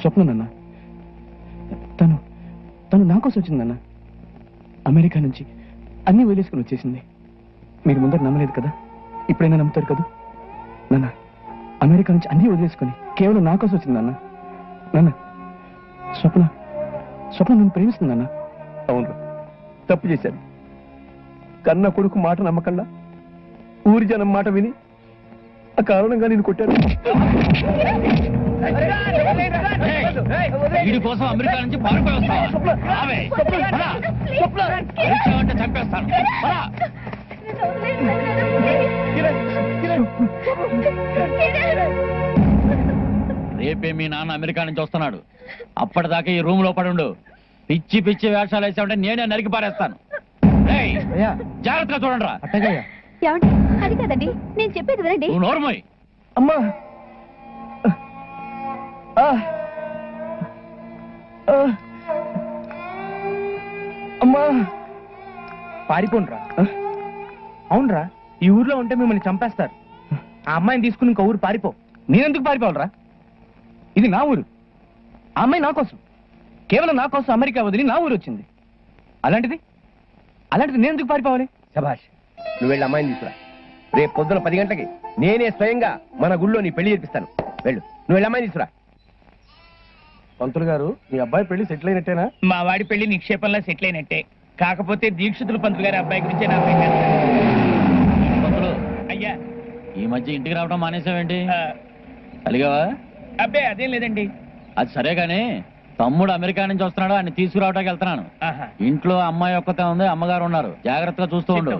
స్వప్న నాన్న, తను తను నా కోసం వచ్చిందన్న. అమెరికా నుంచి అన్నీ వదిలేసుకుని వచ్చేసింది. మీరు ముందర నమ్మలేదు కదా, ఇప్పుడైనా నమ్ముతారు కదా నాన్న. అమెరికా నుంచి అన్నీ వదిలేసుకుని కేవలం నా కోసం వచ్చిందన్న. నాన్న, స్వప్న స్వప్న నన్ను ప్రేమిస్తుందన్న. అవును, తప్పు చేశాను. కన్న కొడుకు మాట నమ్మకండా ఊరి జనం మాట విని ఆ కారణంగా నేను కొట్టాను. వీడి కోసం అమెరికా నుంచి పారిపోయి వస్తావా? చంపేస్తాను. రేపే మీ నాన్న అమెరికా నుంచి వస్తున్నాడు. అప్పటిదాకా ఈ రూమ్ లో పడుండు. పిచ్చి పిచ్చి వేషాలు వేసామంటే నేనే నరికి పారేస్తాను. జాగ్రత్తగా చూడండి రా. అది కదండి నేను చెప్పేది వినండి. నువ్వు నోరుమోయ్. అమ్మా, అమ్మా, పారిపోండ్రా. అవునరా, ఈ ఊర్లో ఉంటే మిమ్మల్ని చంపేస్తారు. ఆ అమ్మాయిని తీసుకుని ఇంకో ఊరు పారిపో. నేనెందుకు పారిపోవాలరా? ఇది నా ఊరు. ఆ అమ్మాయి నా కోసం, కేవలం నా కోసం అమెరికా వదిలి నా ఊరు వచ్చింది. అలాంటిది నేను ఎందుకు పారిపోవాలి? శభాష్, నువ్వు వెళ్ళి అమ్మాయిని తీసుకురా. రేపు పొద్దున 10 గంటలకి నేనే స్వయంగా మన గుళ్ళో నీ పెళ్లి చేపిస్తాను. వెళ్ళు, నువ్వు వెళ్ళి అమ్మాయిని తీసుకురా. పంతులు గారు, మీ అబ్బాయి పెళ్లి సెటిల్ అయినట్టేనా? మా వాడి పెళ్లి నిక్షేపంలో సెటిల్ అయినట్టే. కాకపోతే దీక్షితులు పంతులు గారి అబ్బాయి గురించే నా పంతులు, అయ్యా ఈ మధ్య ఇంటికి రావడం మానేసావేంటి? అలిగావా? అబ్బాయి అదేం లేదండి. అది సరే గాని తమ్ముడు అమెరికా నుంచి వస్తున్నాడు, ఆయన తీసుకురావడానికి వెళ్తున్నాను. ఇంట్లో అమ్మాయి ఒక్కతే ఉంది, అమ్మగారు ఉన్నారు. జాగ్రత్తగా చూస్తూ ఉండు.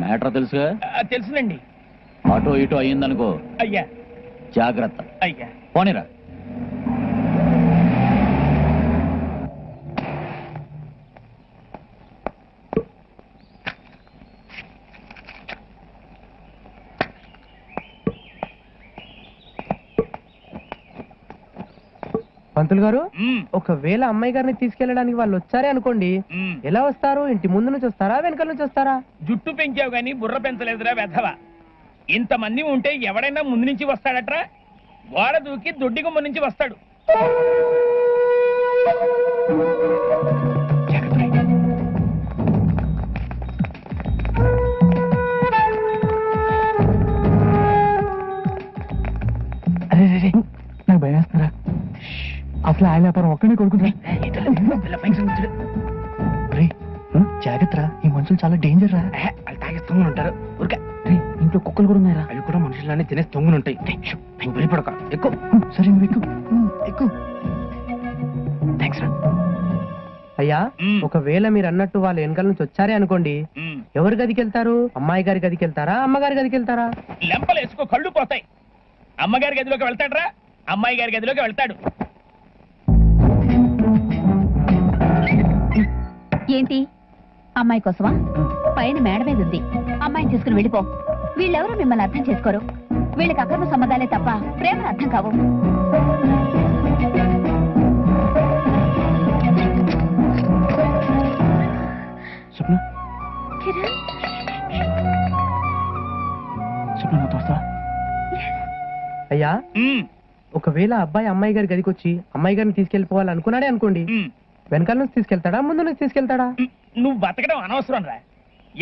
మ్యాటర్ తెలుసుగా? తెలుసునండి. అటు ఇటు అయ్యిందనుకో అయ్యా. జాగ్రత్త. అయ్యా పోనీరా. పంతులు గారు, ఒకవేళ అమ్మాయి గారిని తీసుకెళ్ళడానికి వాళ్ళు వచ్చారే అనుకోండి, ఎలా వస్తారు? ఇంటి ముందు నుంచి వస్తారా, వెనకాల నుంచి వస్తారా? జుట్టు పెంచావు గాని బుర్ర పెంచలేదురా వెధవా. ఇంతమంది ఉంటే ఎవడైనా ముందు నుంచి వస్తాడట్రా? గోడ దూకి దొడ్డి గుమ్మ నుంచి వస్తాడు. నాకు భయం వేస్తున్నారా? అసలు ఆయన వ్యాపారం ఒక్కడే కొడుకుంటా. జాగ్రత్త, ఈ మనుషులు చాలా డేంజర్ రా. వాళ్ళు తాగే తొంగులు ఉంటారు. ఇంట్లో కుక్కలు కూడా ఉన్నాయరా? అవి కూడా మనుషులన్నీ తినే తొంగులు ఉంటాయి. భయపడక, ఎక్కువ. సరే, నువ్వు ఎక్కువ. థ్యాంక్స్ రా. అయ్యా, ఒకవేళ మీరు అన్నట్టు వాళ్ళు వెనకాల నుంచి వచ్చారే అనుకోండి, ఎవరి గదికి వెళ్తారు? అమ్మాయి గారి గదికి వెళ్తారా, అమ్మగారి గదికి వెళ్తారా? లెంపలు వేసుకో, కళ్ళు పోతాయి. అమ్మగారి గదిలోకి వెళ్తాడ్రా, అమ్మాయి గారి గదిలోకి వెళ్తాడు. ఏంటి, అమ్మాయి కోసమా? పైన మేడ మీద ఉంది, అమ్మాయిని తీసుకుని వెళ్ళిపో. వీళ్ళెవరూ మిమ్మల్ని అర్థం చేసుకోరు. వీళ్ళకి అక్రమ సంబంధాలే తప్ప ప్రేమను అర్థం కావు. స్వప్న, స్వప్న నాతో వస్తావా? అయ్యా, ఒకవేళ అబ్బాయి అమ్మాయి గారి గదికి వచ్చి అమ్మాయి గారిని తీసుకెళ్లిపోవాలనుకున్నాడే అనుకోండి, వెనకాల నుంచి తీసుకెళ్తాడా, ముందు నుంచి తీసుకెళ్తాడా? నువ్వు బతకడం అనవసరం రా.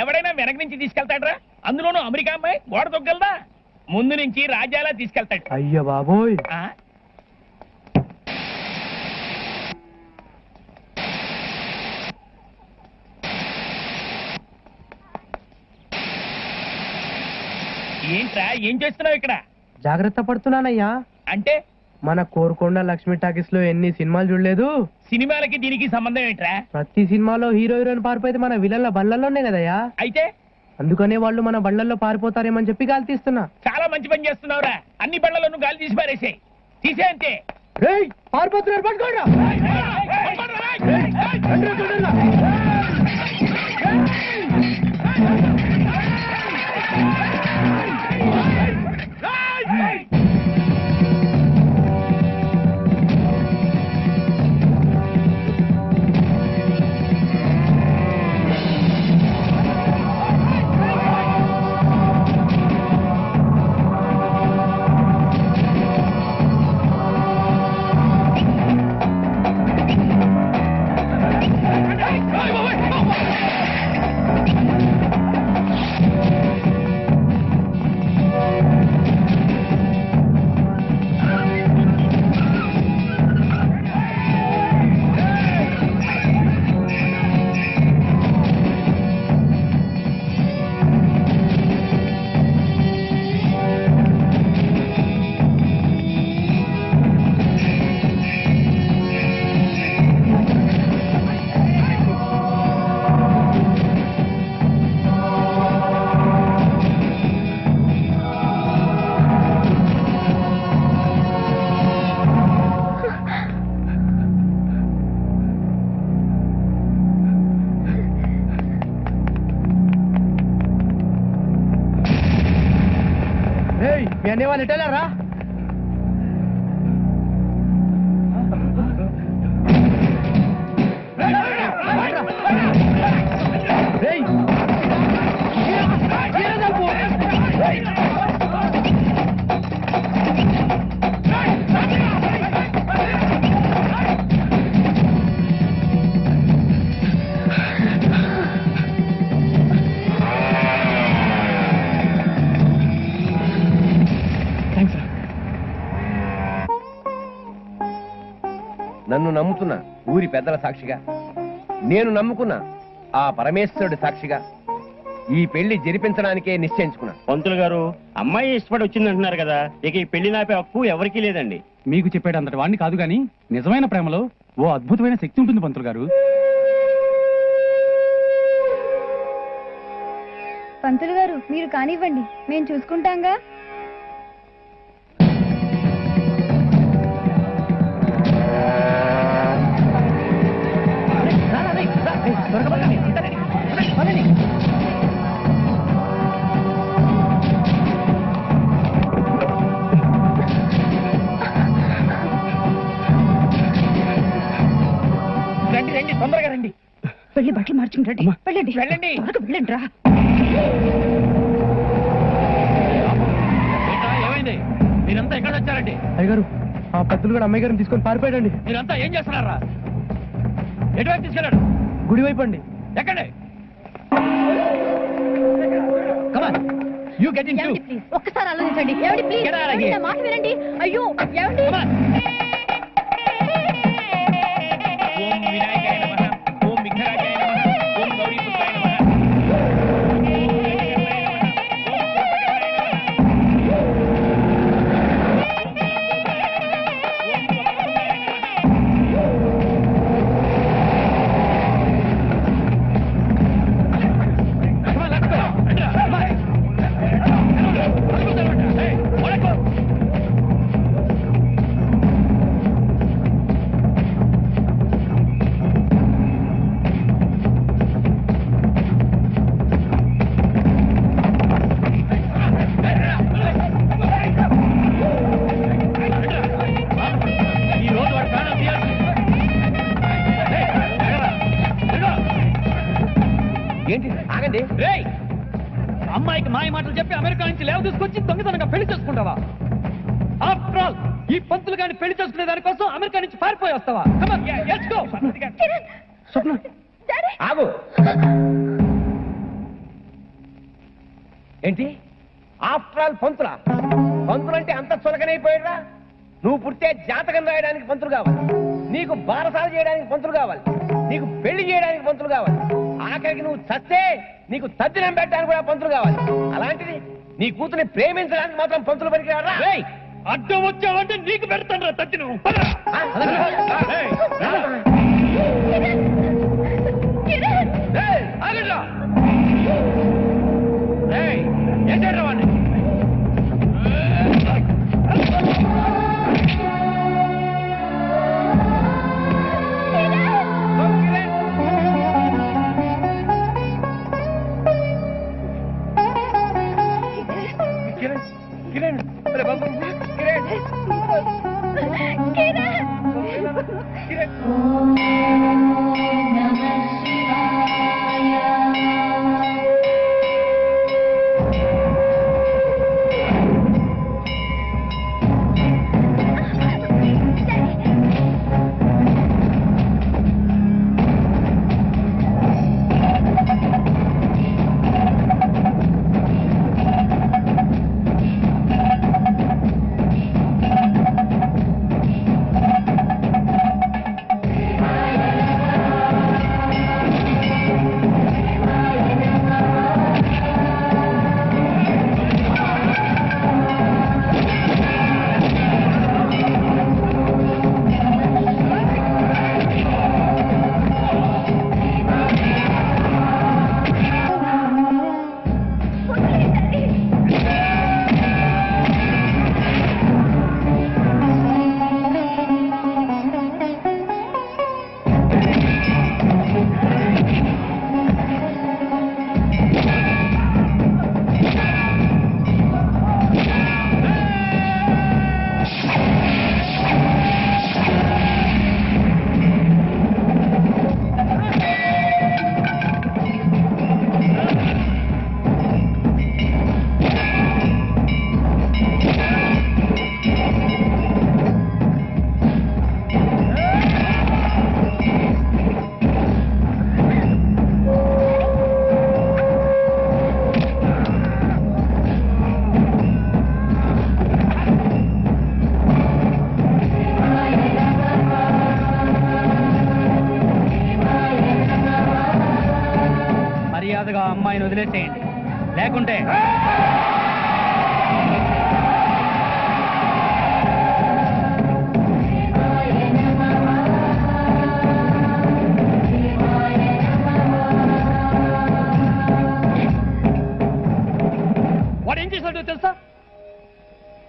ఎవడైనా వెనక నుంచి తీసుకెళ్తాడ్రా? అందులోనూ అమెరికా అమ్మాయి గోడ తొక్కగలదా? ముందు నుంచి రాజ్యాలా తీసుకెళ్తాడు. అయ్య బాబోయ్. ఏంట్రా, ఏం చేస్తున్నావు ఇక్కడ? జాగ్రత్త పడుతున్నానయ్యా. అంటే మన కోరుకొండ లక్ష్మీ టాకీస్ లో ఎన్ని సినిమాలు చూడలేదు? సినిమాలకి దీనికి సంబంధం ఏంట్రా? ప్రతి సినిమాలో హీరో హీరోయిన్ పారిపోతే మన విలన్ల బళ్ళల్లోనే కదయ్యా. అయితే అందుకనే వాళ్ళు మన బళ్ళల్లో పారిపోతారేమని చెప్పి గాలి తీస్తున్నా. చాలా మంచి పని చేస్తున్నావురా. అన్ని బళ్ళలోనూ గాలి తీసి పారేసాయి. తీసే అంతే. పారిపోతున్నారు, పట్టుకోండి. మీ అనే వాళ్ళు ఎట్టెళ్ళారా? నన్ను నమ్ముతున్న ఊరి పెద్దల సాక్షిగా, నేను నమ్ముకున్న ఆ పరమేశ్వరుడి సాక్షిగా ఈ పెళ్లి జరిపించడానికే నిశ్చయించుకున్నా. పంతులు గారు, అమ్మాయి ఇష్టపడి వచ్చిందంటున్నారు కదా, ఇక ఈ పెళ్లి నాపే హక్కు ఎవరికీ లేదండి. మీకు చెప్పాడు అంతటి వాడిని కాదు గాని నిజమైన ప్రేమలో ఓ అద్భుతమైన శక్తి ఉంటుంది పంతులు గారు. పంతులు గారు మీరు కానివ్వండి, మేము చూసుకుంటాంగా. రండి రండి, తొందరగా రండి. వెళ్ళి బట్టలు మార్చుకుంటాడు. వెళ్ళండి వెళ్ళండి. వెళ్ళండి రా. ఏమైంది? మీరంతా ఎక్కడ వచ్చారండి? అయ్యగారు, ఆ పెద్దలు కూడా అమ్మాయి గారిని తీసుకొని పారిపోయాడండి. మీరంతా ఏం చేస్తున్నారా? ఎటువైపు తీసుకెళ్ళాడు? గుడి వైపు అండి. ఎక్కండి. యూ గెట్ ఇన్ ఏమండి ప్లీజ్ ఒక్కసారి ఆలోచించండి. ఏమండి please Get out of here. నా మాట వినండి. అయ్యో ఏమండి? ఓం వినాయకాయ నమః, ఓం విఘ్నరాజాయ నమః, ఓం గౌరీపుత్రాయ నమః, ఓం వెంకటేశ్వరాయ నమః, ఓం పుష్పకరాయ నమః, ఓం వక్రతుండాయ నమః. ఈ రోజు వాడి ప్రాణం తీయాల్సింది. ఏంటి? ఆగండి. రేయ్, అమ్మాయికి మాయ మాటలు చెప్పి అమెరికా నుంచి లేవ తీసుకొచ్చి దొంగతనంగా పెళ్లి చేసుకుంటావా? ఆఫ్టర్ ఆల్ ఈ పంతులు గాని పెళ్లి చేసుకునే దానికోసం అమెరికా నుంచి పారిపోయి వస్తావా? Come on, let's go. స్వప్న, ఆగు. ఏంటి? After all పంతులా? పంతులంటే అంత చులకనైపోయాడా? నువ్వు పుట్టే జాతకం రాయడానికి పంతులు కావాలి, నీకు బారసాలు చేయడానికి పంతులు కావాలి, నీకు పెళ్లి చేయడానికి పంతులు కావాలి, ఆఖరికి నువ్వు చస్తే నీకు తద్దినం పెట్టడానికి కూడా పంతులు కావాలి. అలాంటిది నీ కూతుర్ని ప్రేమించడానికి మాత్రం పంతులు పనికిరారా? రేయ్, అడ్డం వచ్చావంటే నీకు పెడతాను రా తత్తి నువ్వు. ఆగండిరా. రేయ్, ఏం చేయరా వాడిని? కిరణ్, కిరణ్, అరే బాబు, కిరణ్, కిరణ్. మర్యాదగా ఆ అమ్మాయిని వదిలేసేయండి, లేకుంటే వాడు ఏం చేశాడో తెలుసా?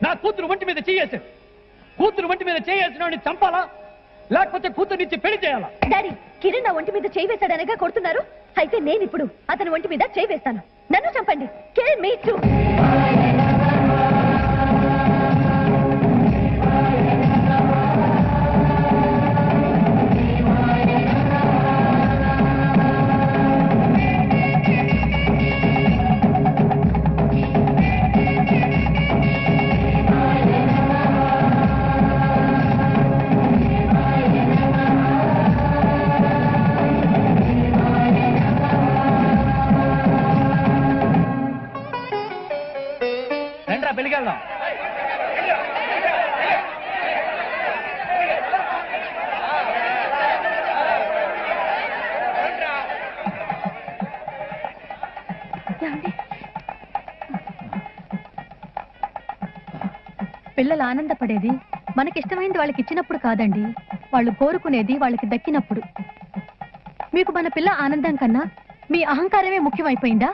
నా కూతురు ఒంటి మీద చేయేశాడు. కూతురు ఒంటి మీద చేయేసిన వాడిని చంపాలా, లేకపోతే కూతురు నుంచి పెళ్లి చేయాలా? డాడీ, కిరణ్ నా ఒంటి మీద చేయి వేశాడనగా కొడుతున్నారు. అయితే నేను ఇప్పుడు అతని ఒంటి మీద చేయి వేస్తాను. నన్ను చంపండి. Kill me too. రండ్రా పెళ్లికి వెళ్దాం. పిల్లలు ఆనందపడేది మనకిష్టమైనది వాళ్ళకి ఇచ్చినప్పుడు కాదండి, వాళ్ళు కోరుకునేది వాళ్ళకి దక్కినప్పుడు. మీకు మన పిల్ల ఆనందం కన్నా మీ అహంకారమే ముఖ్యమైపోయిందా?